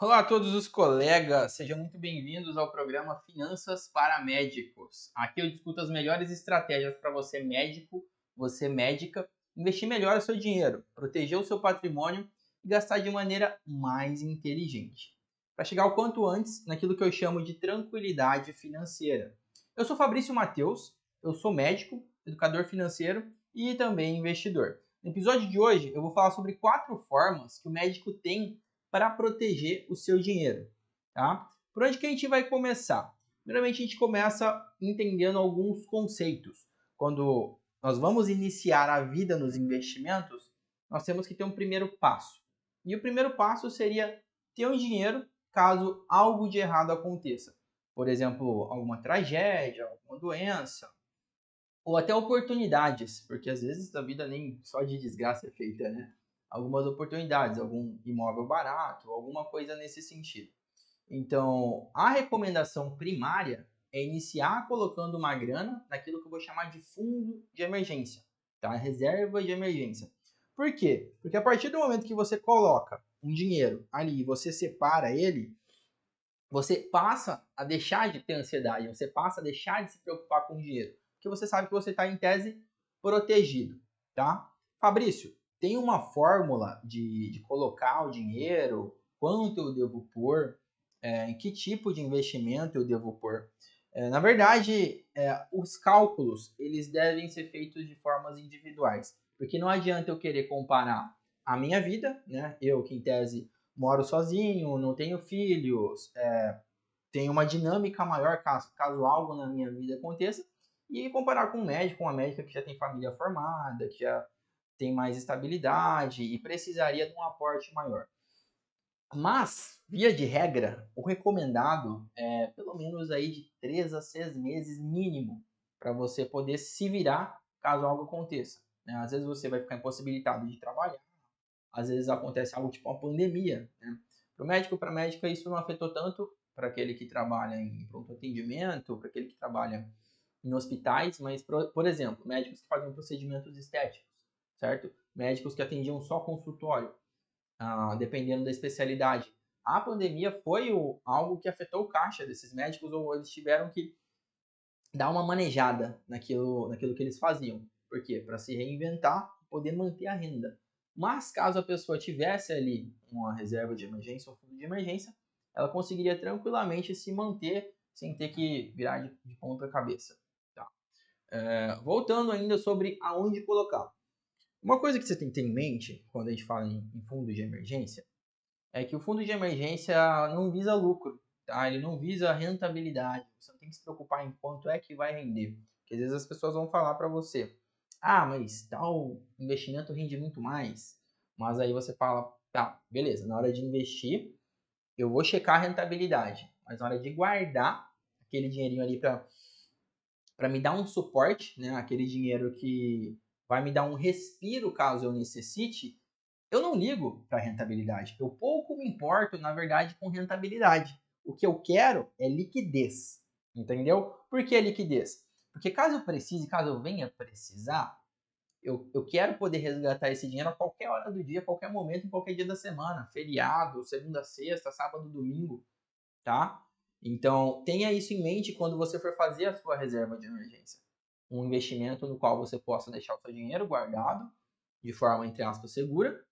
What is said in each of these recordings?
Olá a todos os colegas, sejam muito bem-vindos ao programa Finanças para Médicos. Aqui eu discuto as melhores estratégias para você médico, você médica, investir melhor o seu dinheiro, proteger o seu patrimônio e gastar de maneira mais inteligente. Para chegar o quanto antes naquilo que eu chamo de tranquilidade financeira. Eu sou Fabrício Mateus, eu sou médico, educador financeiro e também investidor. No episódio de hoje eu vou falar sobre 4 formas que o médico tem para proteger o seu dinheiro, tá? Por onde que a gente vai começar? Primeiramente, a gente começa entendendo alguns conceitos. Quando nós vamos iniciar a vida nos investimentos, nós temos que ter um primeiro passo. E o primeiro passo seria ter um dinheiro caso algo de errado aconteça. Por exemplo, alguma tragédia, alguma doença, ou até oportunidades, porque às vezes a vida nem só de desgraça é feita, né? Algumas oportunidades, algum imóvel barato, alguma coisa nesse sentido. Então, a recomendação primária é iniciar colocando uma grana naquilo que eu vou chamar de fundo de emergência, tá? Reserva de emergência. Por quê? Porque a partir do momento que você coloca um dinheiro ali e você separa ele, você passa a deixar de ter ansiedade, você passa a deixar de se preocupar com o dinheiro, porque você sabe que você está em tese protegido, tá? Fabrício, tem uma fórmula de colocar o dinheiro, quanto eu devo pôr, em que tipo de investimento eu devo pôr? Na verdade, os cálculos eles devem ser feitos de formas individuais, porque não adianta eu querer comparar a minha vida, né? Eu que em tese moro sozinho, não tenho filhos, tenho uma dinâmica maior caso algo na minha vida aconteça, e comparar com um médico, uma médica que já tem família formada, que já tem mais estabilidade e precisaria de um aporte maior. Mas, via de regra, o recomendado é pelo menos aí de 3 a 6 meses mínimo para você poder se virar caso algo aconteça, né? Às vezes você vai ficar impossibilitado de trabalhar, às vezes acontece algo tipo uma pandemia, né? Para o médico, para a médica, isso não afetou tanto para aquele que trabalha em pronto atendimento, para aquele que trabalha em hospitais, mas, por exemplo, médicos que fazem procedimentos estéticos, certo? Médicos que atendiam só consultório, dependendo da especialidade. A pandemia foi algo que afetou o caixa desses médicos, ou eles tiveram que dar uma manejada naquilo que eles faziam. Por quê? Para se reinventar, poder manter a renda. Mas caso a pessoa tivesse ali uma reserva de emergência, um fundo de emergência, ela conseguiria tranquilamente se manter sem ter que virar de ponta cabeça. Tá? Voltando ainda sobre aonde colocar. Uma coisa que você tem que ter em mente quando a gente fala em fundo de emergência é que o fundo de emergência não visa lucro, tá? Ele não visa rentabilidade. Você não tem que se preocupar em quanto é que vai render. Porque às vezes as pessoas vão falar para você: "Ah, mas tal investimento rende muito mais". Mas aí você fala: "Tá, beleza, na hora de investir, eu vou checar a rentabilidade, mas na hora de guardar aquele dinheirinho ali para me dar um suporte, né, aquele dinheiro que vai me dar um respiro caso eu necessite, eu não ligo para rentabilidade. Eu pouco me importo, na verdade, com rentabilidade. O que eu quero é liquidez. Entendeu? Por que liquidez? Porque caso eu precise, caso eu venha precisar, eu quero poder resgatar esse dinheiro a qualquer hora do dia, a qualquer momento, em qualquer dia da semana. Feriado, segunda, sexta, sábado, domingo, tá? Então, tenha isso em mente quando você for fazer a sua reserva de emergência. Um investimento no qual você possa deixar o seu dinheiro guardado de forma, entre aspas, segura,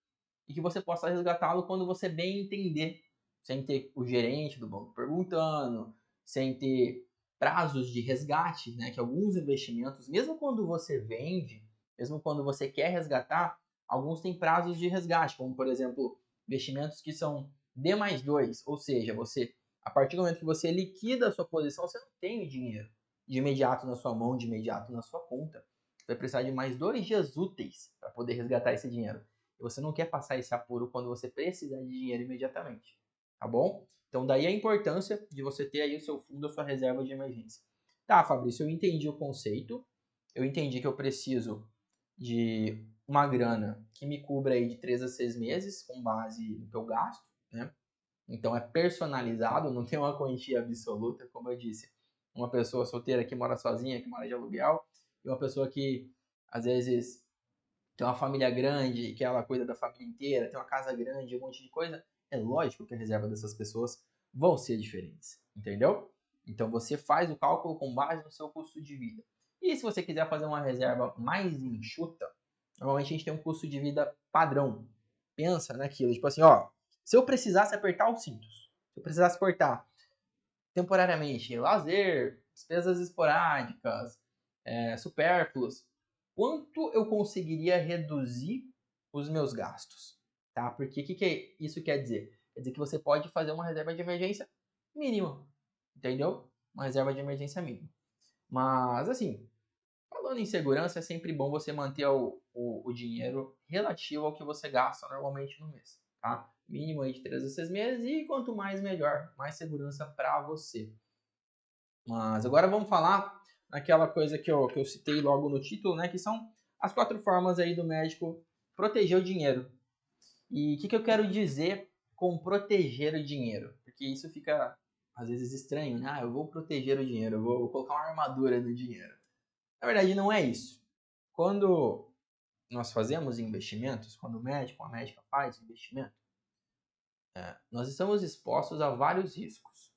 e que você possa resgatá-lo quando você bem entender, sem ter o gerente do banco perguntando, sem ter prazos de resgate, né? Que alguns investimentos, mesmo quando você vende, mesmo quando você quer resgatar, alguns têm prazos de resgate, como por exemplo, investimentos que são D mais 2, ou seja, você, a partir do momento que você liquida a sua posição, você não tem o dinheiro de imediato na sua mão, de imediato na sua conta. Você vai precisar de mais 2 dias úteis para poder resgatar esse dinheiro. E você não quer passar esse apuro quando você precisa de dinheiro imediatamente, tá bom? Então daí a importância de você ter aí o seu fundo, a sua reserva de emergência. Tá, Fabrício, eu entendi o conceito, eu entendi que eu preciso de uma grana que me cubra aí de 3 a 6 meses, com base no que eu gasto, né? Então é personalizado, não tem uma quantia absoluta, como eu disse. Uma pessoa solteira que mora sozinha, que mora de aluguel, e uma pessoa que às vezes tem uma família grande, que ela cuida da família inteira, tem uma casa grande, um monte de coisa, é lógico que a reserva dessas pessoas vão ser diferentes, entendeu? Então você faz o cálculo com base no seu custo de vida. E se você quiser fazer uma reserva mais enxuta, normalmente a gente tem um custo de vida padrão. Pensa naquilo, tipo assim, ó, se eu precisasse apertar os cintos, se eu precisasse cortar temporariamente lazer, despesas esporádicas, supérfluos, quanto eu conseguiria reduzir os meus gastos, tá? Porque o que isso quer dizer? Quer dizer que você pode fazer uma reserva de emergência mínima, entendeu? Uma reserva de emergência mínima. Mas, assim, falando em segurança, é sempre bom você manter o dinheiro relativo ao que você gasta normalmente no mês, tá? Mínimo aí de 3 a 6 meses e quanto mais melhor, mais segurança para você. Mas agora vamos falar naquela coisa que eu citei logo no título, né? Que são as 4 formas aí do médico proteger o dinheiro. E o que eu quero dizer com proteger o dinheiro? Porque isso fica, às vezes, estranho, né? Ah, eu vou proteger o dinheiro, eu vou colocar uma armadura no dinheiro. Na verdade, não é isso. Quando nós fazemos investimentos, quando o médico, a médica faz investimento, nós estamos expostos a vários riscos,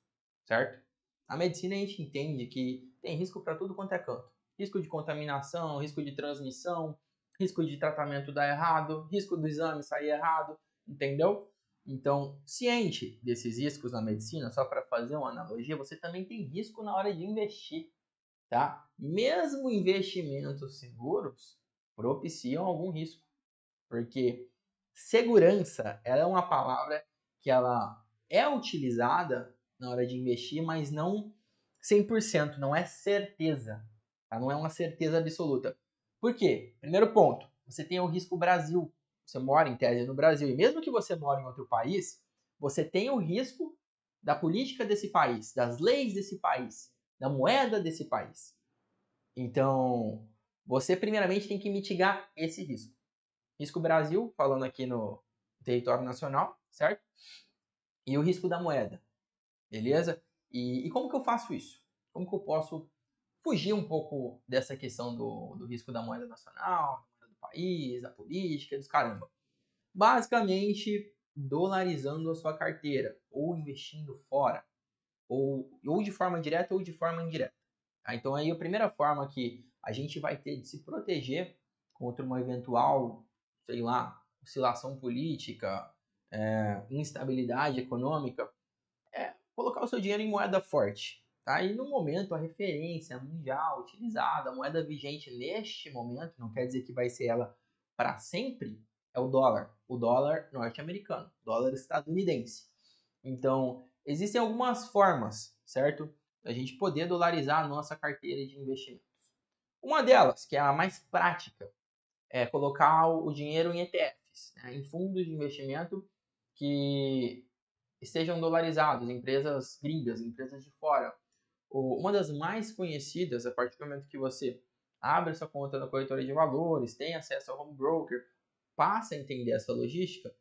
certo? A medicina a gente entende que tem risco para tudo quanto é canto. Risco de contaminação, risco de transmissão, risco de tratamento dar errado, risco do exame sair errado, entendeu? Então, ciente desses riscos na medicina, só para fazer uma analogia, você também tem risco na hora de investir, tá? Mesmo investimentos seguros propiciam algum risco, porque segurança, ela é uma palavra que ela é utilizada na hora de investir, mas não 100%, não é certeza, tá? Não é uma certeza absoluta. Por quê? Primeiro ponto, você tem o risco Brasil. Você mora em tese no Brasil e mesmo que você mora em outro país, você tem o risco da política desse país, das leis desse país, da moeda desse país. Então, você primeiramente tem que mitigar esse risco. Risco Brasil, falando aqui no território nacional, certo? E o risco da moeda, beleza? E como que eu faço isso? Como que eu posso fugir um pouco dessa questão do risco da moeda nacional, do país, da política, dos caramba? Basicamente, dolarizando a sua carteira, ou investindo fora, ou de forma direta ou de forma indireta. Tá? Então aí a primeira forma que a gente vai ter de se proteger contra uma eventual, sei lá, oscilação política, instabilidade econômica, é colocar o seu dinheiro em moeda forte. Tá? E no momento, a referência mundial utilizada, a moeda vigente neste momento, não quer dizer que vai ser ela para sempre, é o dólar norte-americano, dólar estadunidense. Então, existem algumas formas, certo? A gente poder dolarizar a nossa carteira de investimentos. Uma delas, que é a mais prática, é colocar o dinheiro em ETFs, né? Em fundos de investimento que estejam dolarizados, empresas gringas, empresas de fora. Uma das mais conhecidas, a partir do momento que você abre sua conta na corretora de valores, tem acesso ao home broker, passa a entender essa logística,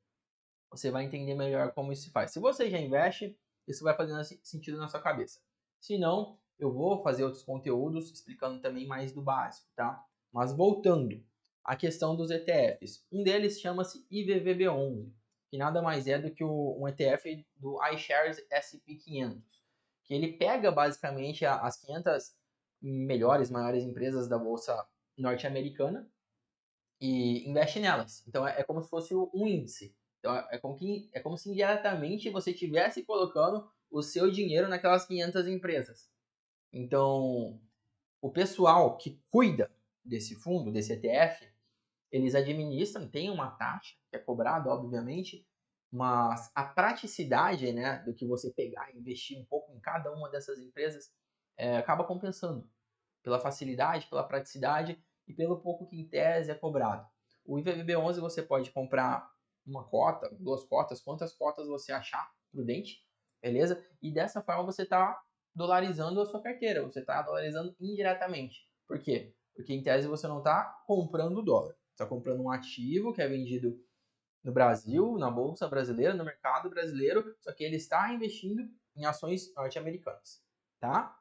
você vai entender melhor como isso se faz. Se você já investe, isso vai fazendo sentido na sua cabeça. Se não, eu vou fazer outros conteúdos explicando também mais do básico, tá? Mas voltando à questão dos ETFs, um deles chama-se IVVB11, que nada mais é do que um ETF do iShares S&P 500, que ele pega basicamente as 500 melhores, maiores empresas da bolsa norte-americana e investe nelas. Então é como se fosse um índice. Então é como se indiretamente você estivesse colocando o seu dinheiro naquelas 500 empresas. Então, o pessoal que cuida desse fundo, desse ETF, eles administram, tem uma taxa que é cobrada, obviamente, mas a praticidade, né, do que você pegar e investir um pouco em cada uma dessas empresas acaba compensando pela facilidade, pela praticidade e pelo pouco que em tese é cobrado. O IVVB11 você pode comprar uma cota, 2 cotas, quantas cotas você achar prudente, beleza? E dessa forma você está dolarizando a sua carteira, você está dolarizando indiretamente. Por quê? Porque em tese você não está comprando dólar, você está comprando um ativo que é vendido no Brasil, na bolsa brasileira, no mercado brasileiro, só que ele está investindo em ações norte-americanas, tá?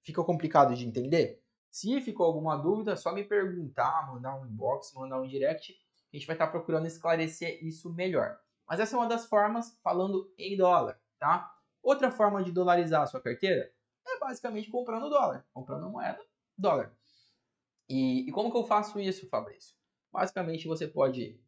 Fica complicado de entender? Se ficou alguma dúvida, é só me perguntar, mandar um inbox, mandar um direct. A gente vai estar procurando esclarecer isso melhor. Mas essa é uma das formas falando em dólar, tá? Outra forma de dolarizar a sua carteira é basicamente comprando dólar, comprando moeda dólar. E como que eu faço isso, Fabrício? Basicamente você pode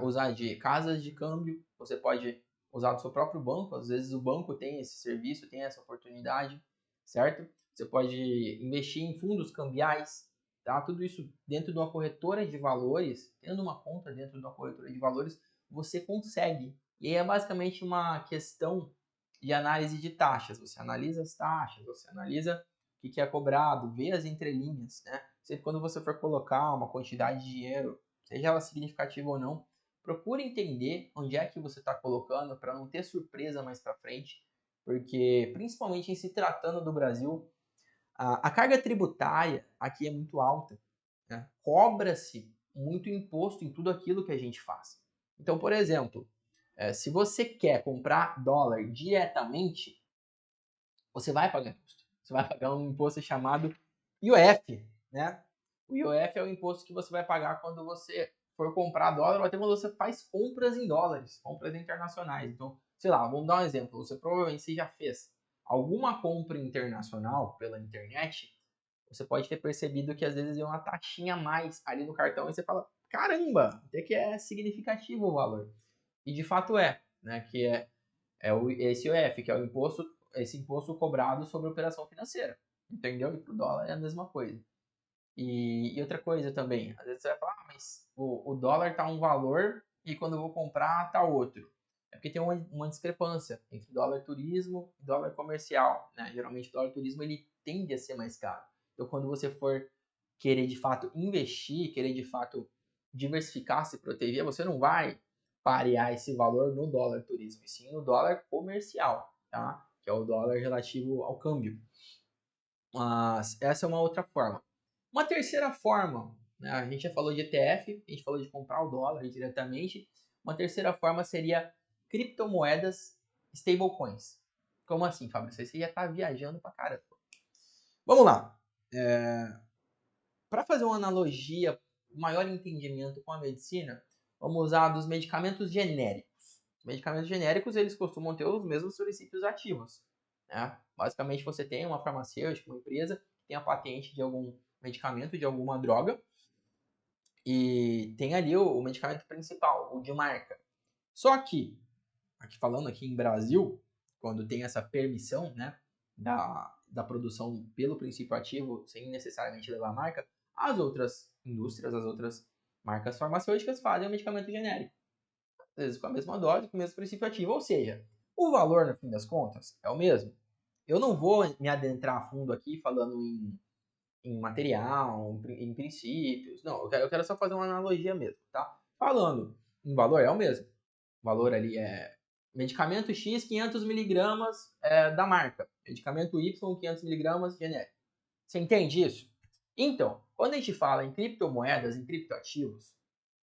usar de casas de câmbio, você pode usar do seu próprio banco, às vezes o banco tem esse serviço, tem essa oportunidade, certo? Você pode investir em fundos cambiais, tá? Tudo isso dentro de uma corretora de valores, tendo uma conta dentro de uma corretora de valores, você consegue. E aí é basicamente uma questão de análise de taxas. Você analisa as taxas, você analisa o que é cobrado, vê as entrelinhas, né? Sempre quando você for colocar uma quantidade de dinheiro, seja ela significativa ou não, procure entender onde é que você está colocando para não ter surpresa mais para frente, porque principalmente em se tratando do Brasil, a carga tributária aqui é muito alta, né? Cobra-se muito imposto em tudo aquilo que a gente faz. Então, por exemplo, se você quer comprar dólar diretamente, você vai pagar imposto. Você vai pagar um imposto chamado IOF, né? O IOF é o imposto que você vai pagar quando você for comprar dólar ou até quando você faz compras em dólares, compras internacionais. Então, sei lá, vamos dar um exemplo. Você provavelmente já fez alguma compra internacional pela internet, você pode ter percebido que às vezes é uma taxinha a mais ali no cartão e você fala, caramba, até que é significativo o valor. E de fato é, né? Que esse IOF, que é o imposto, esse imposto cobrado sobre a operação financeira. Entendeu? E para o dólar é a mesma coisa. E outra coisa também, às vezes você vai falar, mas o dólar tá um valor e quando eu vou comprar tá outro. É porque tem uma discrepância entre dólar turismo e dólar comercial, né? Geralmente o dólar turismo ele tende a ser mais caro. Então quando você for querer de fato investir, querer de fato diversificar, se proteger, você não vai parear esse valor no dólar turismo, e sim no dólar comercial, tá? Que é o dólar relativo ao câmbio. Mas essa é uma outra forma. Uma terceira forma, né? A gente já falou de ETF, a gente falou de comprar o dólar diretamente. Uma terceira forma seria criptomoedas stablecoins. Como assim, Fabrício? Você já está viajando pra caramba. Vamos lá. Para fazer uma analogia, maior entendimento com a medicina, vamos usar dos medicamentos genéricos. Os medicamentos genéricos eles costumam ter os mesmos princípios ativos. Né? Basicamente, você tem uma farmacêutica, uma empresa que tem a patente de algum medicamento, de alguma droga, e tem ali o medicamento principal, o de marca. Só que, aqui falando aqui em Brasil, quando tem essa permissão, né, da produção pelo princípio ativo, sem necessariamente levar a marca, as outras indústrias, as outras marcas farmacêuticas fazem o medicamento genérico. Às vezes com a mesma dose, com o mesmo princípio ativo, ou seja, o valor, no fim das contas, é o mesmo. Eu não vou me adentrar a fundo aqui falando em material, em princípios. Não, eu quero só fazer uma analogia mesmo, tá? Falando em valor, é o mesmo. O valor ali é medicamento X 500 miligramas da marca, medicamento Y 500 miligramas genérico. Você entende isso? Então, quando a gente fala em criptomoedas, em criptoativos,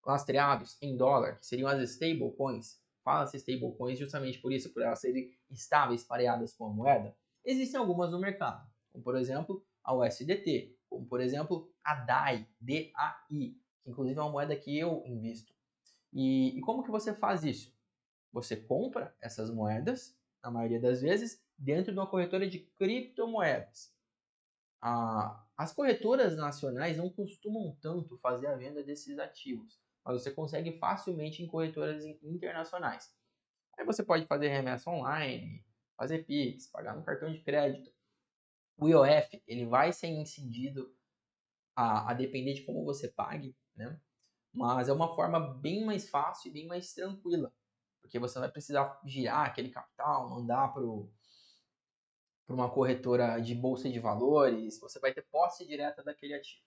lastreados em dólar, que seriam as stablecoins, fala-se stablecoins justamente por isso, por elas serem estáveis, pareadas com a moeda, existem algumas no mercado, como por exemplo a USDT, como por exemplo a DAI, D-A-I, que inclusive é uma moeda que eu invisto. E como que você faz isso? Você compra essas moedas, na maioria das vezes, dentro de uma corretora de criptomoedas. As corretoras nacionais não costumam tanto fazer a venda desses ativos, mas você consegue facilmente em corretoras internacionais. Aí você pode fazer remessa online, fazer Pix, pagar no cartão de crédito. O IOF ele vai ser incidido a depender de como você pague, né? Mas é uma forma bem mais fácil e bem mais tranquila, porque você não vai precisar girar aquele capital, mandar para uma corretora de bolsa de valores, você vai ter posse direta daquele ativo,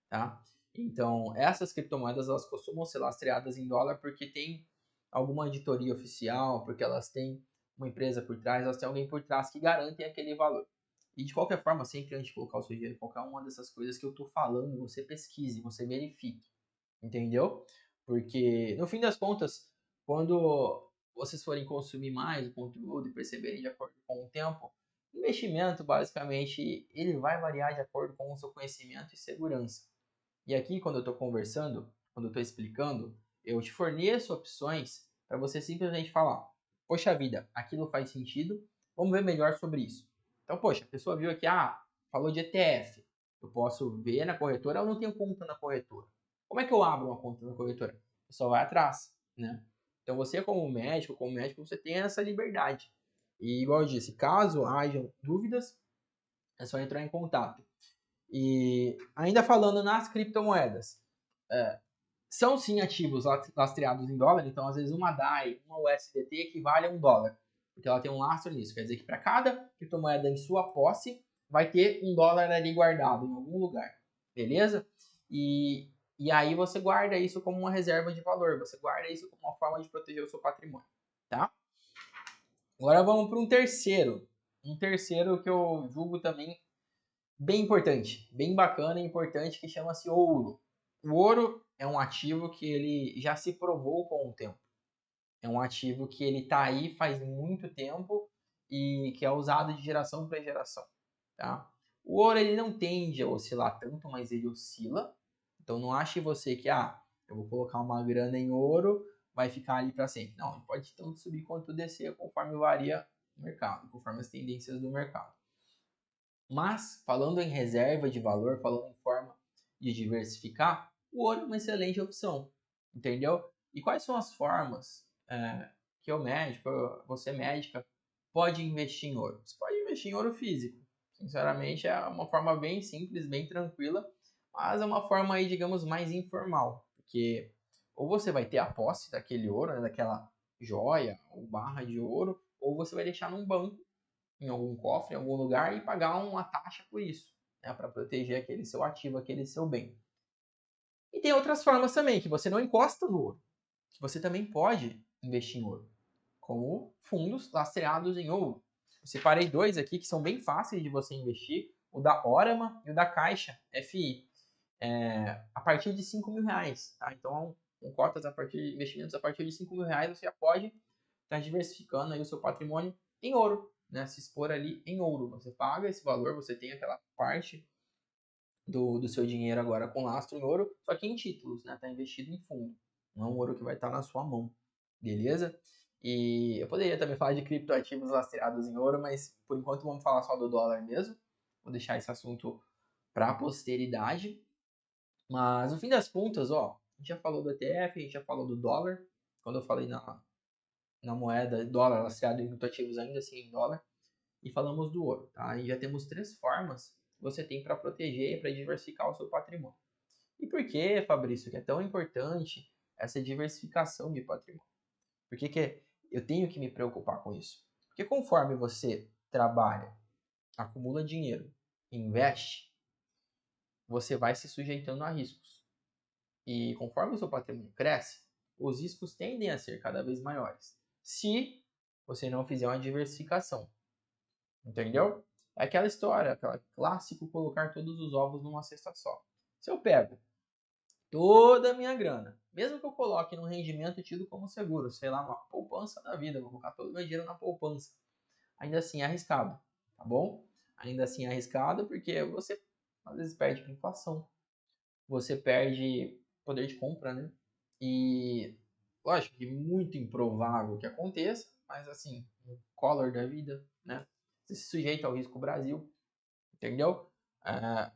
tá? Então, essas criptomoedas elas costumam ser lastreadas em dólar porque tem alguma auditoria oficial, porque elas têm uma empresa por trás, elas têm alguém por trás que garante aquele valor. E de qualquer forma, sempre antes de colocar o seu dinheiro em qualquer uma dessas coisas que eu estou falando, você pesquise, você verifique, entendeu? Porque, no fim das contas, quando vocês forem consumir mais o conteúdo e perceberem de acordo com o tempo, investimento, basicamente, ele vai variar de acordo com o seu conhecimento e segurança. E aqui, quando eu estou conversando, quando eu estou explicando, eu te forneço opções para você simplesmente falar, poxa vida, aquilo faz sentido, vamos ver melhor sobre isso. Então, poxa, a pessoa viu aqui, falou de ETF, eu posso ver na corretora, eu não tenho conta na corretora. Como é que eu abro uma conta na corretora? A pessoa vai atrás, né? Então, você como médico, você tem essa liberdade. E, igual eu disse, caso hajam dúvidas, é só entrar em contato. E ainda falando nas criptomoedas, são sim ativos lastreados em dólar, então às vezes uma DAI, uma USDT equivale a $1, porque ela tem um lastro nisso. Quer dizer que para cada criptomoeda em sua posse, vai ter $1 ali guardado em algum lugar, beleza? E aí você guarda isso como uma reserva de valor, você guarda isso como uma forma de proteger o seu patrimônio, tá? Agora vamos para um terceiro que eu julgo também bem importante, bem bacana e importante, que chama-se ouro. O ouro é um ativo que ele já se provou com o tempo. É um ativo que ele está aí faz muito tempo e que é usado de geração para geração, tá? O ouro ele não tende a oscilar tanto, mas ele oscila. Então não ache você que eu vou colocar uma grana em ouro, vai ficar ali para sempre. Não, ele pode tanto subir quanto descer conforme varia o mercado, conforme as tendências do mercado. Mas, falando em reserva de valor, falando em forma de diversificar, o ouro é uma excelente opção, entendeu? E quais são as formas que o médico, você médica, pode investir em ouro? Você pode investir em ouro físico. Sinceramente, é uma forma bem simples, bem tranquila, mas é uma forma aí, digamos, mais informal, porque ou você vai ter a posse daquele ouro, né, daquela joia ou barra de ouro, ou você vai deixar num banco em algum cofre, em algum lugar e pagar uma taxa por isso, né, para proteger aquele seu ativo, aquele seu bem. E tem outras formas também, que você não encosta no ouro, que você também pode investir em ouro, como fundos lastreados em ouro. Eu separei dois aqui que são bem fáceis de você investir, o da Orama e o da Caixa FI, a partir de R$ 5.000, tá? Então, com cotas a partir de investimentos a partir de R$ 5.000, você já pode estar diversificando aí o seu patrimônio em ouro, né? Se expor ali em ouro. Você paga esse valor, você tem aquela parte do seu dinheiro agora com lastro em ouro, só que em títulos, né? Tá investido em fundo, não é um ouro que vai estar na sua mão, beleza? E eu poderia também falar de criptoativos lastreados em ouro, mas por enquanto vamos falar só do dólar mesmo. Vou deixar esse assunto para a posteridade. Mas no fim das contas, a gente já falou do ETF, a gente já falou do dólar. Quando eu falei na moeda dólar lastreado em criptoativos, ainda assim em dólar. E falamos do ouro, tá? E já temos 3 formas que você tem para proteger e para diversificar o seu patrimônio. E por que, Fabrício, que é tão importante essa diversificação de patrimônio? Por que eu tenho que me preocupar com isso? Porque conforme você trabalha, acumula dinheiro, investe, você vai se sujeitando a riscos. E conforme o seu patrimônio cresce, os riscos tendem a ser cada vez maiores, se você não fizer uma diversificação. Entendeu? É aquela história, aquela clássico colocar todos os ovos numa cesta só. Se eu pego toda a minha grana, mesmo que eu coloque num rendimento tido como seguro, sei lá, uma poupança da vida, vou colocar todo o meu dinheiro na poupança, ainda assim é arriscado, tá bom? Ainda assim é arriscado porque você às vezes perde para inflação, você perde poder de compra, né? E lógico que muito improvável que aconteça, mas assim, o color da vida, né? Você se sujeita ao risco Brasil, entendeu?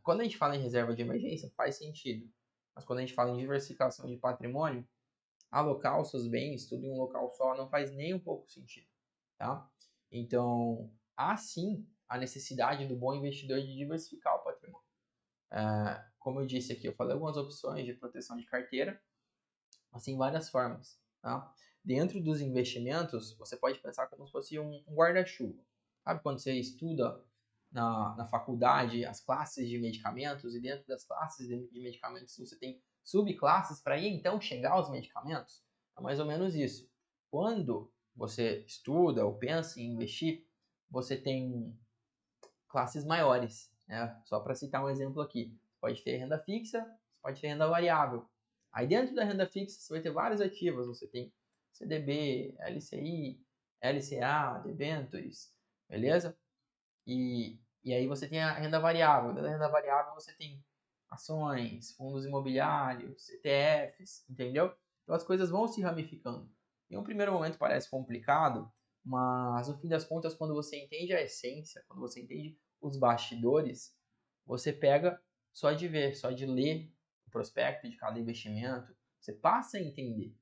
Quando a gente fala em reserva de emergência, faz sentido. Mas quando a gente fala em diversificação de patrimônio, alocar os seus bens tudo em um local só não faz nem um pouco sentido, tá? Então, há sim a necessidade do bom investidor de diversificar o patrimônio. Como eu disse aqui, eu falei algumas opções de proteção de carteira, assim, várias formas, tá? Dentro dos investimentos, você pode pensar como se fosse um guarda-chuva. Sabe quando você estuda na faculdade as classes de medicamentos e dentro das classes de medicamentos você tem subclasses para ir então chegar aos medicamentos? É mais ou menos isso. Quando você estuda ou pensa em investir, você tem classes maiores, né? Só para citar um exemplo aqui, pode ter renda fixa, pode ter renda variável. Aí dentro da renda fixa você vai ter vários ativos, você tem CDB, LCI, LCA, debêntures, beleza? E aí você tem a renda variável. Dentro da renda variável você tem ações, fundos imobiliários, ETFs, entendeu? Então as coisas vão se ramificando. Em um primeiro momento parece complicado, mas no fim das contas, quando você entende a essência, quando você entende os bastidores, você pega só de ver, só de ler o prospecto de cada investimento, você passa a entender.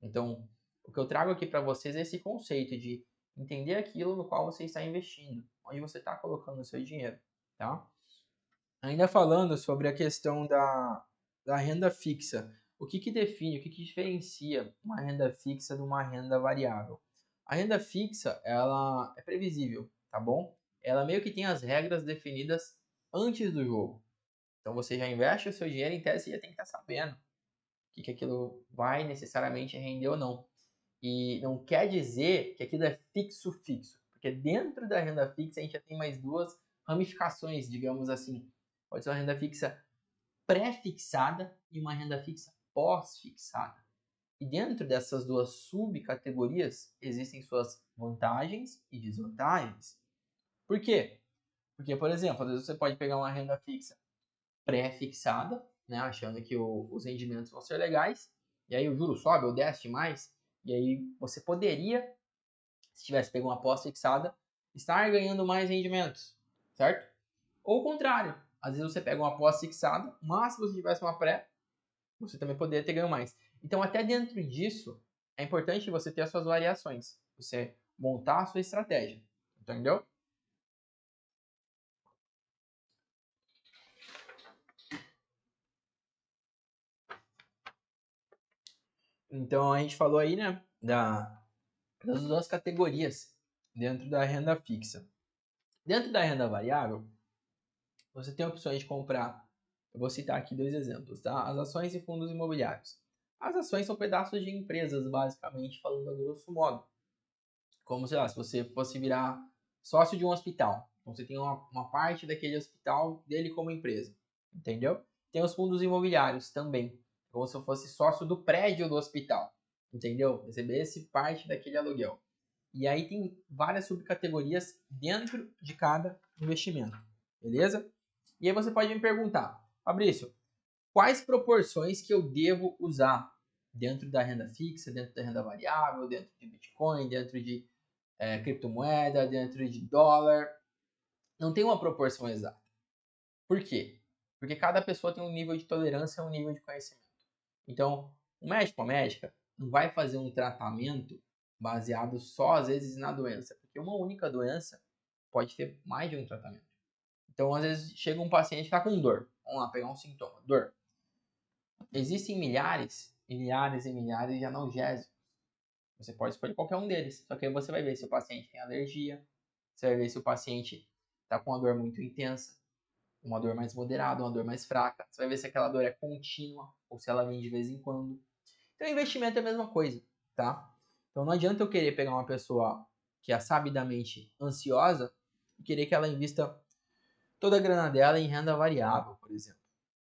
Então, o que eu trago aqui para vocês é esse conceito de entender aquilo no qual você está investindo, onde você está colocando o seu dinheiro, tá? Ainda falando sobre a questão da renda fixa, o que define, o que diferencia uma renda fixa de uma renda variável? A renda fixa, ela é previsível, tá bom? Ela meio que tem as regras definidas antes do jogo. Então você já investe o seu dinheiro, em tese você já tem que estar sabendo que aquilo vai necessariamente render ou não. E não quer dizer que aquilo é fixo, porque dentro da renda fixa a gente já tem mais duas ramificações, digamos assim. Pode ser uma renda fixa pré-fixada e uma renda fixa pós-fixada. E dentro dessas duas subcategorias existem suas vantagens e desvantagens. Por quê? Porque, por exemplo, às vezes você pode pegar uma renda fixa pré-fixada, né, achando que os rendimentos vão ser legais, e aí o juro sobe ou desce mais, e aí você poderia, se tivesse pego uma pós-fixada, estar ganhando mais rendimentos, certo? Ou o contrário, às vezes você pega uma pós-fixada, mas se você tivesse uma pré, você também poderia ter ganho mais. Então, até dentro disso, é importante você ter as suas variações, você montar a sua estratégia, entendeu? Então, a gente falou aí, né, das duas categorias dentro da renda fixa. Dentro da renda variável, você tem opções de comprar. Eu vou citar aqui dois exemplos, tá? As ações e fundos imobiliários. As ações são pedaços de empresas, basicamente, falando a grosso modo. Como, sei lá, se você fosse virar sócio de um hospital. Então, você tem uma parte daquele hospital dele como empresa, entendeu? Tem os fundos imobiliários também, como se eu fosse sócio do prédio do hospital, entendeu? Recebesse parte daquele aluguel. E aí tem várias subcategorias dentro de cada investimento, beleza? E aí você pode me perguntar, Fabrício, quais proporções que eu devo usar dentro da renda fixa, dentro da renda variável, dentro de Bitcoin, dentro de criptomoeda, dentro de dólar? Não tem uma proporção exata. Por quê? Porque cada pessoa tem um nível de tolerância, um nível de conhecimento. Então, o médico ou a médica não vai fazer um tratamento baseado só, às vezes, na doença, porque uma única doença pode ter mais de um tratamento. Então, às vezes, chega um paciente que está com dor. Vamos lá, pegar um sintoma, dor. Existem milhares e milhares e milhares de analgésicos. Você pode escolher qualquer um deles. Só que aí você vai ver se o paciente tem alergia, você vai ver se o paciente está com uma dor muito intensa, uma dor mais moderada, uma dor mais fraca. Você vai ver se aquela dor é contínua ou se ela vem de vez em quando. Então, investimento é a mesma coisa, tá? Então, não adianta eu querer pegar uma pessoa que é sabidamente ansiosa e querer que ela invista toda a grana dela em renda variável, por exemplo.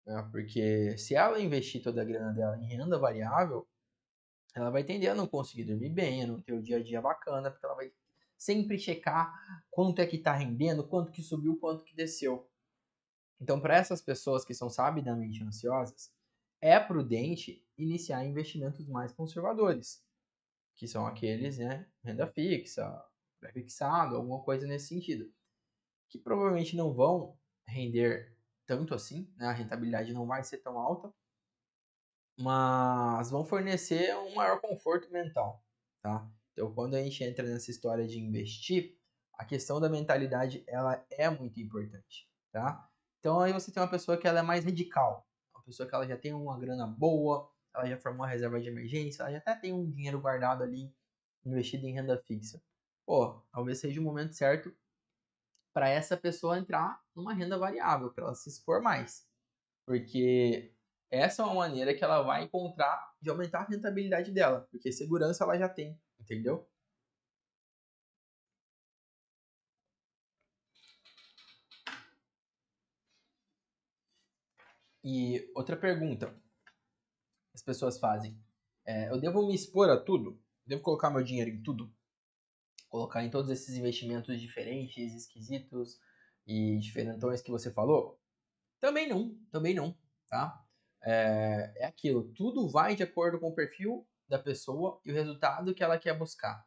Né? Porque se ela investir toda a grana dela em renda variável, ela vai tender a não conseguir dormir bem, a não ter o dia a dia bacana, porque ela vai sempre checar quanto é que está rendendo, quanto que subiu, quanto que desceu. Então, para essas pessoas que são sabidamente ansiosas, é prudente iniciar investimentos mais conservadores, que são aqueles, né, renda fixa, pré-fixado, alguma coisa nesse sentido, que provavelmente não vão render tanto assim, né, a rentabilidade não vai ser tão alta, mas vão fornecer um maior conforto mental, tá? Então, quando a gente entra nessa história de investir, a questão da mentalidade ela é muito importante, tá? Então, aí você tem uma pessoa que ela é mais radical, uma pessoa que ela já tem uma grana boa, ela já formou uma reserva de emergência, ela já até tem um dinheiro guardado ali investido em renda fixa. Pô, talvez seja o momento certo para essa pessoa entrar numa renda variável, para ela se expor mais. Porque essa é uma maneira que ela vai encontrar de aumentar a rentabilidade dela, porque segurança ela já tem, entendeu? E outra pergunta que as pessoas fazem: eu devo me expor a tudo? Devo colocar meu dinheiro em tudo? Colocar em todos esses investimentos diferentes, esquisitos e diferentões que você falou? Também não, tá? É aquilo, tudo vai de acordo com o perfil da pessoa e o resultado que ela quer buscar.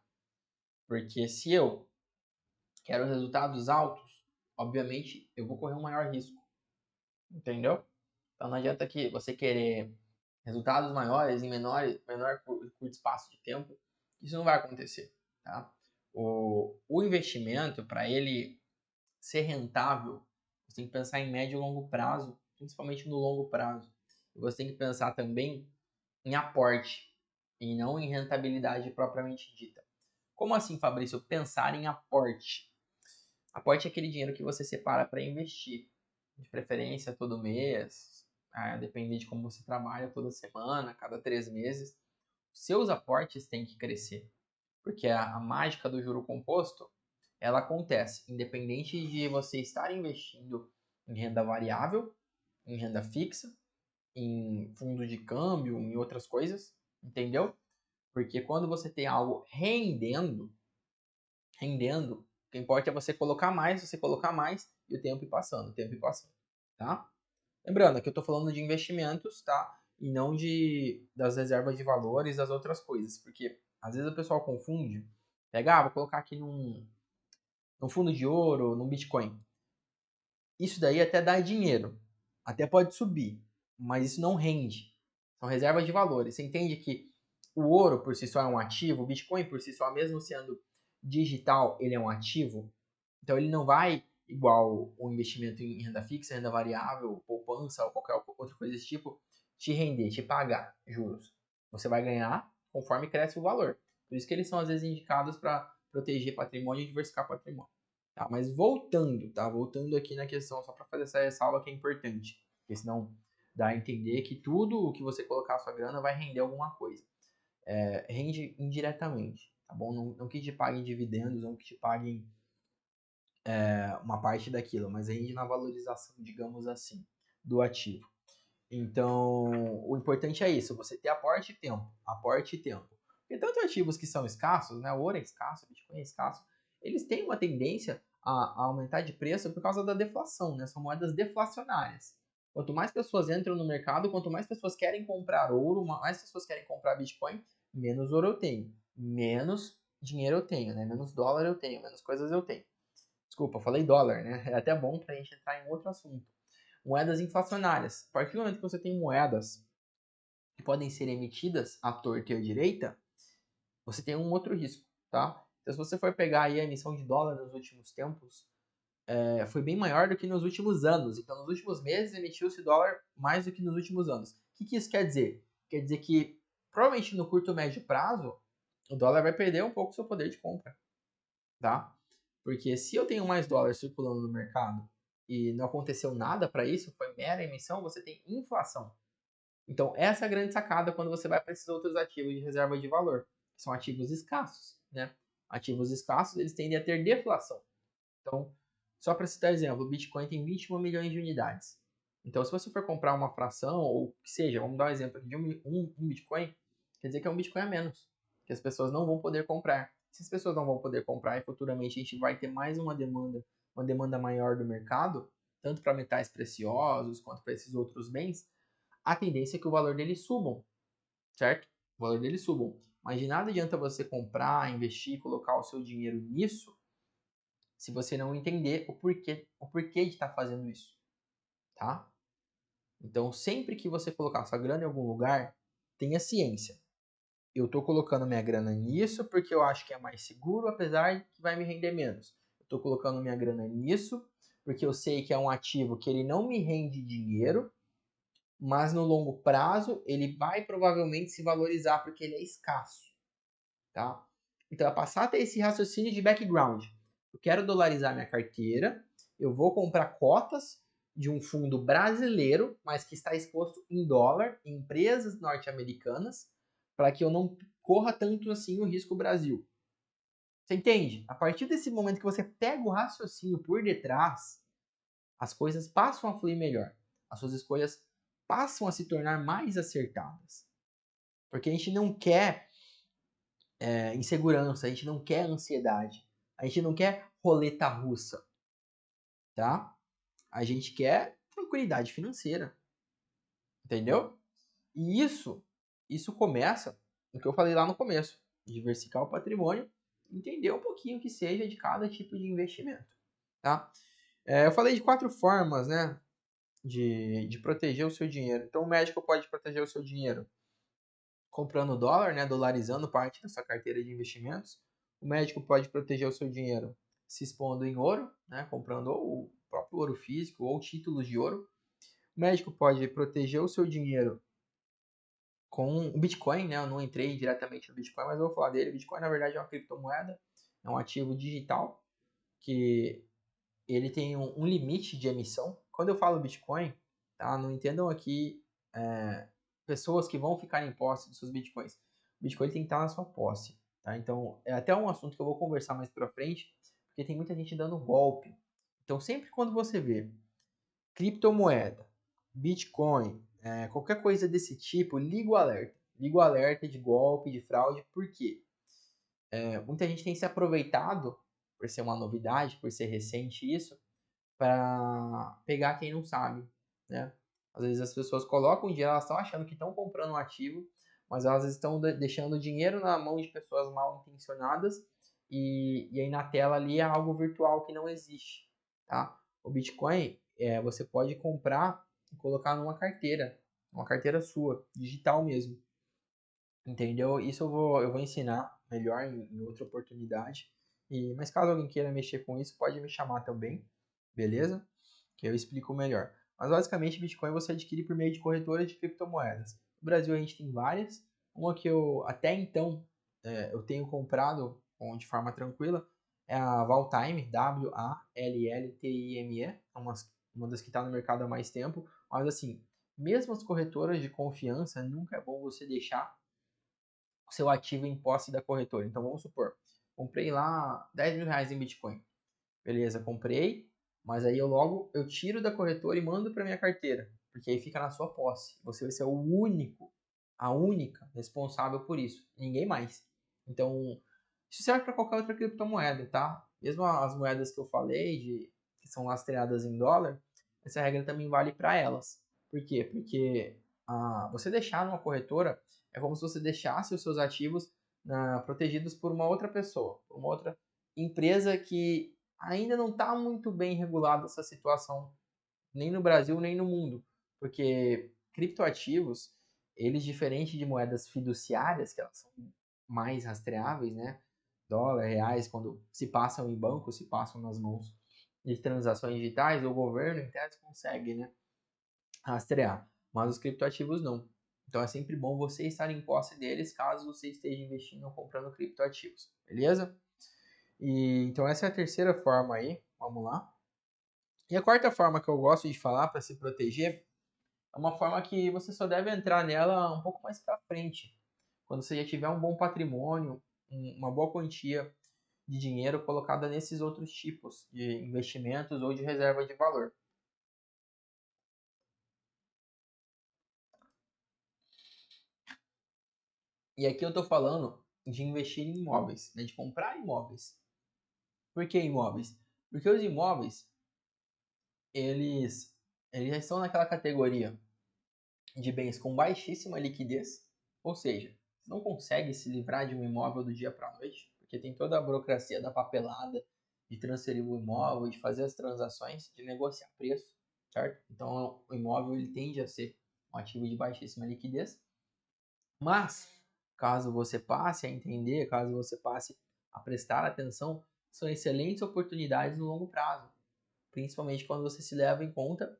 Porque se eu quero resultados altos, obviamente eu vou correr um maior risco. Entendeu? Então não adianta que você querer resultados maiores em menor curto espaço de tempo. Isso não vai acontecer. Tá? O investimento, para ele ser rentável, você tem que pensar em médio e longo prazo, principalmente no longo prazo. E você tem que pensar também em aporte e não em rentabilidade propriamente dita. Como assim, Fabrício? Pensar em aporte. Aporte é aquele dinheiro que você separa para investir, de preferência todo mês, depende de como você trabalha, toda semana, cada 3 meses. Seus aportes têm que crescer, porque a mágica do juro composto, ela acontece independente de você estar investindo em renda variável, em renda fixa, em fundo de câmbio, em outras coisas, entendeu? Porque quando você tem algo rendendo, o que importa é você colocar mais e o tempo ir passando, tá? Lembrando que eu estou falando de investimentos, tá? E não das reservas de valores, das outras coisas, porque às vezes o pessoal confunde, pega, vou colocar aqui num fundo de ouro, num Bitcoin. Isso daí até dá dinheiro, até pode subir, mas isso não rende. São reservas de valores. Você entende que o ouro por si só é um ativo, o Bitcoin por si só, mesmo sendo digital, ele é um ativo. Então ele não vai igual o investimento em renda fixa, renda variável, poupança ou qualquer outra coisa desse tipo, te render, te pagar juros. Você vai ganhar conforme cresce o valor. Por isso que eles são às vezes indicados para proteger patrimônio e diversificar patrimônio. Tá? Mas voltando, tá? Voltando aqui na questão, só para fazer essa ressalva que é importante, porque senão dá a entender que tudo o que você colocar a sua grana vai render alguma coisa. Rende indiretamente, tá bom? Não que te paguem dividendos, não que te paguem uma parte daquilo, mas rende na valorização, digamos assim, do ativo. Então, o importante é isso, você ter aporte e tempo, aporte e tempo. Porque tanto ativos que são escassos, né, o ouro é escasso, o Bitcoin é escasso, eles têm uma tendência a aumentar de preço por causa da deflação, né? São moedas deflacionárias. Quanto mais pessoas entram no mercado, quanto mais pessoas querem comprar ouro, mais pessoas querem comprar Bitcoin, menos ouro eu tenho, menos dinheiro eu tenho, né? Menos dólar eu tenho, menos coisas eu tenho. Desculpa, eu falei dólar, né? É até bom para a gente entrar em outro assunto. Moedas inflacionárias. A partir do momento que você tem moedas que podem ser emitidas à torta e à direita, você tem um outro risco, tá? Então, se você for pegar aí a emissão de dólar nos últimos tempos, foi bem maior do que nos últimos anos. Então, nos últimos meses, emitiu-se dólar mais do que nos últimos anos. O que isso quer dizer? Quer dizer que, provavelmente no curto e médio prazo, o dólar vai perder um pouco o seu poder de compra, tá? Porque se eu tenho mais dólares circulando no mercado e não aconteceu nada para isso, foi mera emissão, você tem inflação. Então, essa é a grande sacada quando você vai para esses outros ativos de reserva de valor, que são ativos escassos, né? Ativos escassos, eles tendem a ter deflação. Então, só para citar exemplo, o Bitcoin tem 21 milhões de unidades. Então, se você for comprar uma fração, ou que seja, vamos dar um exemplo aqui de um Bitcoin, quer dizer que é um Bitcoin a menos, que as pessoas não vão poder comprar. Se as pessoas não vão poder comprar e futuramente a gente vai ter mais uma demanda maior do mercado, tanto para metais preciosos quanto para esses outros bens, a tendência é que o valor deles subam, certo? O valor deles subam. Mas de nada adianta você comprar, investir, colocar o seu dinheiro nisso, se você não entender o porquê de estar fazendo isso, tá? Então, sempre que você colocar sua grana em algum lugar, tenha ciência. Eu estou colocando minha grana nisso porque eu acho que é mais seguro, apesar de que vai me render menos. Eu estou colocando minha grana nisso porque eu sei que é um ativo que ele não me rende dinheiro, mas no longo prazo ele vai provavelmente se valorizar porque ele é escasso, tá? Então, é passar a ter esse raciocínio de background. Eu quero dolarizar minha carteira, eu vou comprar cotas de um fundo brasileiro, mas que está exposto em dólar, em empresas norte-americanas, para que eu não corra tanto assim o risco Brasil. Você entende? A partir desse momento que você pega o raciocínio por detrás, as coisas passam a fluir melhor. As suas escolhas passam a se tornar mais acertadas. Porque a gente não quer insegurança, a gente não quer ansiedade, a gente não quer roleta russa, tá? A gente quer tranquilidade financeira, entendeu? E isso começa o que eu falei lá no começo, diversificar o patrimônio, entender um pouquinho que seja de cada tipo de investimento, tá? Eu falei de 4 formas, né, de proteger o seu dinheiro. Então, o médico pode proteger o seu dinheiro comprando dólar, né, dolarizando parte da sua carteira de investimentos. O médico pode proteger o seu dinheiro se expondo em ouro, né, comprando ou o próprio ouro físico ou títulos de ouro. O médico pode proteger o seu dinheiro com o Bitcoin, né? Eu não entrei diretamente no Bitcoin, mas eu vou falar dele. O Bitcoin, na verdade, é uma criptomoeda, é um ativo digital que ele tem um limite de emissão. Quando eu falo Bitcoin, tá? Não entendam aqui pessoas que vão ficar em posse dos seus Bitcoins. O Bitcoin tem que estar na sua posse, tá? Então, é até um assunto que eu vou conversar mais pra frente, porque tem muita gente dando golpe. Então, sempre quando você vê criptomoeda, Bitcoin, qualquer coisa desse tipo, liga o alerta. Liga o alerta de golpe, de fraude, por quê? Muita gente tem se aproveitado, por ser uma novidade, por ser recente isso, para pegar quem não sabe, né? Às vezes as pessoas colocam dinheiro, elas estão achando que estão comprando um ativo, mas elas estão deixando dinheiro na mão de pessoas mal intencionadas e aí na tela ali é algo virtual que não existe, tá? O Bitcoin, você pode comprar e colocar numa carteira, uma carteira sua, digital mesmo, entendeu? Isso eu vou ensinar melhor em outra oportunidade. Mas caso alguém queira mexer com isso, pode me chamar também, beleza? Que eu explico melhor. Mas basicamente, Bitcoin você adquire por meio de corretoras de criptomoedas. No Brasil a gente tem várias. Uma que eu até então eu tenho comprado de forma tranquila é a Valtime, Walltime, é uma das que está no mercado há mais tempo. Mas assim, mesmo as corretoras de confiança, nunca é bom você deixar o seu ativo em posse da corretora. Então vamos supor, comprei lá 10 mil reais em Bitcoin. Beleza, comprei, mas aí eu tiro da corretora e mando para minha carteira, porque aí fica na sua posse. Você vai ser o único, a única responsável por isso, ninguém mais. Então, isso serve para qualquer outra criptomoeda, tá? Mesmo as moedas que eu falei, que são lastreadas em dólar, essa regra também vale para elas. Por quê? Porque você deixar numa corretora é como se você deixasse os seus ativos protegidos por uma outra pessoa, por uma outra empresa que ainda não está muito bem regulada essa situação, nem no Brasil, nem no mundo. Porque criptoativos, eles, diferente de moedas fiduciárias, que elas são mais rastreáveis, né? Dólar, reais, quando se passam em banco, se passam nas mãos de transações digitais, o governo, em tese, consegue, né, rastrear. Mas os criptoativos não. Então é sempre bom você estar em posse deles caso você esteja investindo ou comprando criptoativos, beleza? Então essa é a terceira forma aí, vamos lá. E a quarta forma que eu gosto de falar para se proteger é uma forma que você só deve entrar nela um pouco mais para frente, quando você já tiver um bom patrimônio, uma boa quantia de dinheiro colocada nesses outros tipos de investimentos ou de reserva de valor. E aqui eu estou falando de investir em imóveis, né, de comprar imóveis. Por que imóveis? Porque os imóveis, eles, eles já estão naquela categoria de bens com baixíssima liquidez, ou seja, você não consegue se livrar de um imóvel do dia para a noite, porque tem toda a burocracia da papelada, de transferir o imóvel, de fazer as transações, de negociar preço, certo? Então o imóvel ele tende a ser um ativo de baixíssima liquidez, mas caso você passe a entender, caso você passe a prestar atenção, são excelentes oportunidades no longo prazo, principalmente quando você se leva em conta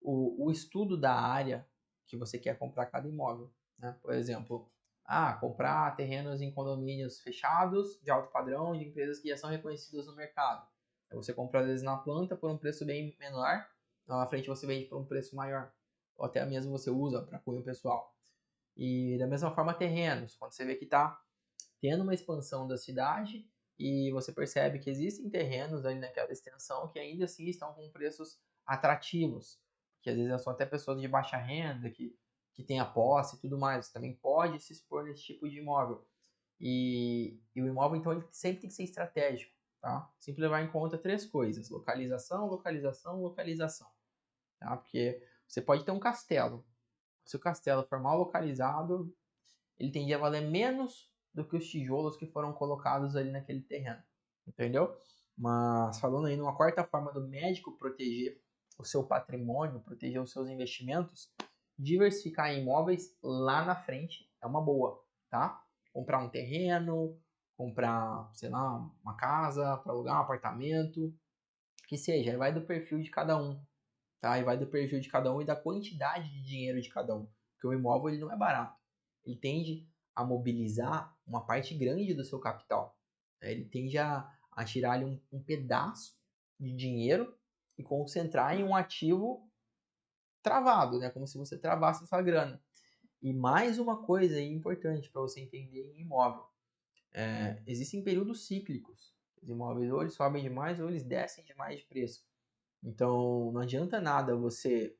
o estudo da área que você quer comprar cada imóvel, né? Por exemplo, comprar terrenos em condomínios fechados, de alto padrão, de empresas que já são reconhecidas no mercado. Aí você compra às vezes na planta por um preço bem menor, lá na frente você vende por um preço maior, ou até mesmo você usa para cunho pessoal. E da mesma forma terrenos, quando você vê que está tendo uma expansão da cidade e você percebe que existem terrenos ali naquela extensão que ainda assim estão com preços atrativos, que às vezes são até pessoas de baixa renda, que têm a posse e tudo mais, você também pode se expor nesse tipo de imóvel. E o imóvel, então, ele sempre tem que ser estratégico, tá? Sempre levar em conta 3 coisas: localização, localização, localização, tá? Porque você pode ter um castelo. Se o castelo for mal localizado, ele tendia a valer menos do que os tijolos que foram colocados ali naquele terreno, entendeu? Mas falando aí numa quarta forma do médico proteger o seu patrimônio, proteger os seus investimentos, diversificar em imóveis lá na frente é uma boa, tá? Comprar um terreno, comprar, sei lá, uma casa para alugar, um apartamento, que seja, aí vai do perfil de cada um, tá? E vai do perfil de cada um e da quantidade de dinheiro de cada um, porque o imóvel ele não é barato. Ele tende a mobilizar uma parte grande do seu capital. Ele tende a tirar ali um pedaço de dinheiro e concentrar em um ativo travado, né? Como se você travasse a sua grana. E mais uma coisa aí importante para você entender em imóvel. Existem períodos cíclicos. Os imóveis ou eles sobem demais ou eles descem demais de preço. Então não adianta nada você,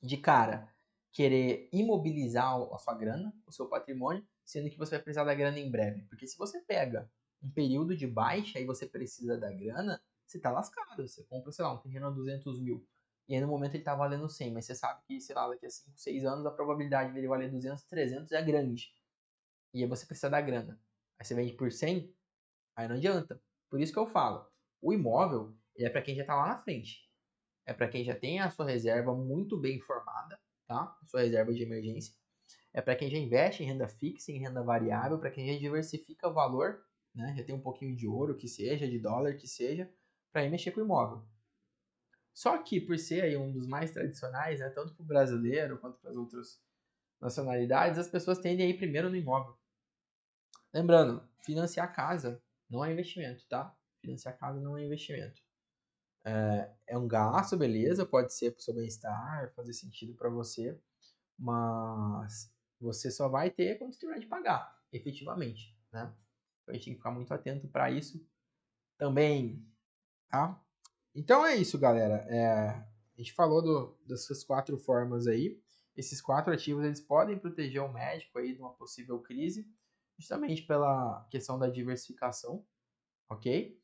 de cara, querer imobilizar a sua grana, o seu patrimônio, sendo que você vai precisar da grana em breve. Porque se você pega um período de baixa e você precisa da grana, você tá lascado. Você compra, sei lá, um terreno a 200 mil. E aí no momento ele tá valendo 100, mas você sabe que, sei lá, daqui a 5, 6 anos a probabilidade dele valer 200, 300 é grande. E aí você precisa da grana. Aí você vende por 100, aí não adianta. Por isso que eu falo, o imóvel ele é para quem já tá lá na frente. É para quem já tem a sua reserva muito bem formada, tá? A sua reserva de emergência. É para quem já investe em renda fixa, em renda variável, para quem já diversifica o valor, né? Já tem um pouquinho de ouro que seja, de dólar que seja, para ir mexer com o imóvel. Só que por ser aí um dos mais tradicionais, né, tanto para o brasileiro quanto para as outras nacionalidades, as pessoas tendem a ir primeiro no imóvel. Lembrando, financiar casa não é investimento, tá? Financiar casa não é investimento. É um gasto, beleza, pode ser para o seu bem-estar, fazer sentido para você, mas você só vai ter quando você terminar de pagar, efetivamente, né? Então a gente tem que ficar muito atento para isso também, tá? Então é isso, galera. A gente falou dessas 4 formas aí. Esses 4 ativos eles podem proteger o médico aí de uma possível crise, justamente pela questão da diversificação, ok?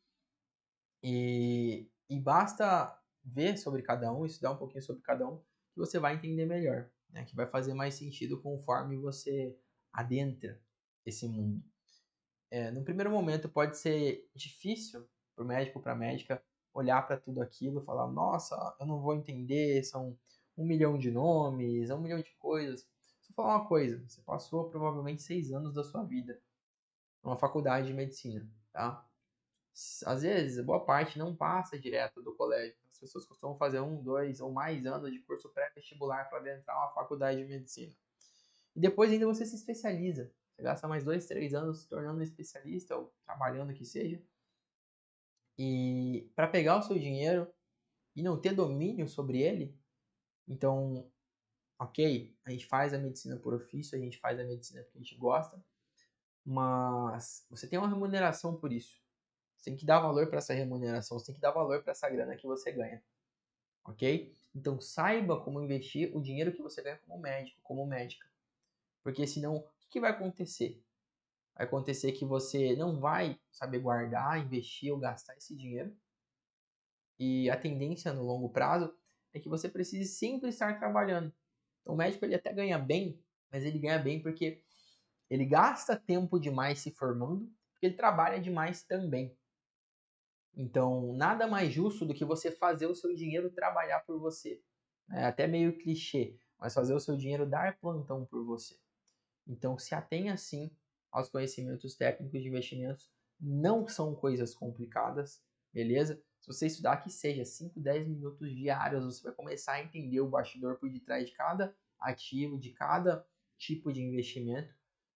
E basta ver sobre cada um, estudar um pouquinho sobre cada um, que você vai entender melhor, né? Que vai fazer mais sentido conforme você adentra esse mundo. No primeiro momento pode ser difícil para o médico ou para a médica olhar para tudo aquilo e falar, nossa, eu não vou entender, são 1 milhão de nomes, 1 milhão de coisas. Só falar uma coisa, você passou provavelmente 6 anos da sua vida numa faculdade de medicina, tá? Às vezes, boa parte não passa direto do colégio. As pessoas costumam fazer 1, 2 ou mais anos de curso pré-vestibular para adentrar uma faculdade de medicina. E depois ainda você se especializa. Você gasta mais 2, 3 anos se tornando um especialista ou trabalhando que seja. E para pegar o seu dinheiro e não ter domínio sobre ele, então, ok, a gente faz a medicina por ofício, a gente faz a medicina porque a gente gosta, mas você tem uma remuneração por isso. Você tem que dar valor para essa remuneração, você tem que dar valor para essa grana que você ganha, ok? Então saiba como investir o dinheiro que você ganha como médico, como médica, porque senão o que vai acontecer? Vai acontecer que você não vai saber guardar, investir ou gastar esse dinheiro, e a tendência no longo prazo é que você precise sempre estar trabalhando. Então, o médico ele até ganha bem, mas ele ganha bem porque ele gasta tempo demais se formando, porque ele trabalha demais também. Então, nada mais justo do que você fazer o seu dinheiro trabalhar por você. É até meio clichê, mas fazer o seu dinheiro dar plantão por você. Então, se atenha sim aos conhecimentos técnicos de investimentos. Não são coisas complicadas, beleza? Se você estudar que seja 5, 10 minutos diários, você vai começar a entender o bastidor por detrás de cada ativo, de cada tipo de investimento.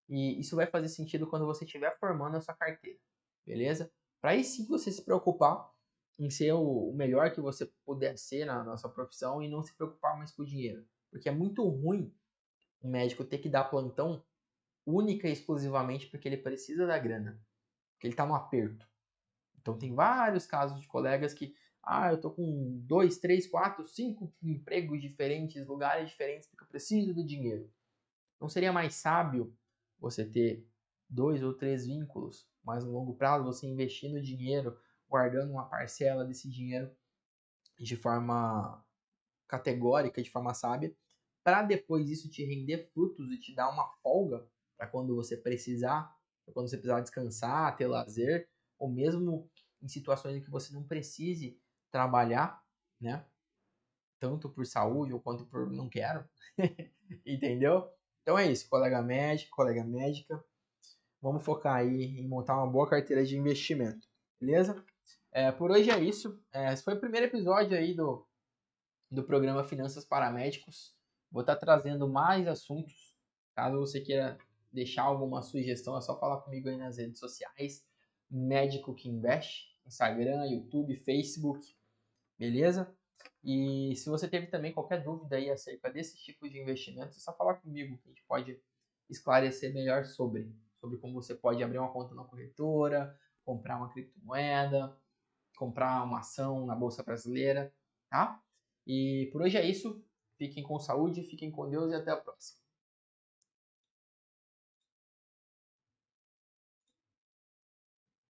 E isso vai fazer sentido quando você estiver formando a sua carteira, beleza? Para aí sim você se preocupar em ser o melhor que você puder ser na sua profissão e não se preocupar mais com o dinheiro. Porque é muito ruim um médico ter que dar plantão única e exclusivamente porque ele precisa da grana, porque ele está no aperto. Então tem vários casos de colegas que, eu tô com 2, 3, 4, 5 empregos diferentes, lugares diferentes, porque eu preciso do dinheiro. Não seria mais sábio você ter 2 ou 3 vínculos, mas no longo prazo você investir no dinheiro, guardando uma parcela desse dinheiro de forma categórica, de forma sábia, para depois isso te render frutos e te dar uma folga para quando você precisar, pra quando você precisar descansar, ter lazer, ou mesmo em situações em que você não precise trabalhar, né? Tanto por saúde ou quanto por não quero, entendeu? Então é isso, colega médico, colega médica. Vamos focar aí em montar uma boa carteira de investimento, beleza? Por hoje é isso. Esse foi o primeiro episódio aí do programa Finanças para Médicos. Vou estar trazendo mais assuntos. Caso você queira deixar alguma sugestão, é só falar comigo aí nas redes sociais. Médico que Investe, Instagram, YouTube, Facebook, beleza? E se você teve também qualquer dúvida aí acerca desse tipo de investimento, é só falar comigo, que a gente pode esclarecer melhor sobre como você pode abrir uma conta na corretora, comprar uma criptomoeda, comprar uma ação na Bolsa Brasileira, tá? E por hoje é isso. Fiquem com saúde, fiquem com Deus e até a próxima.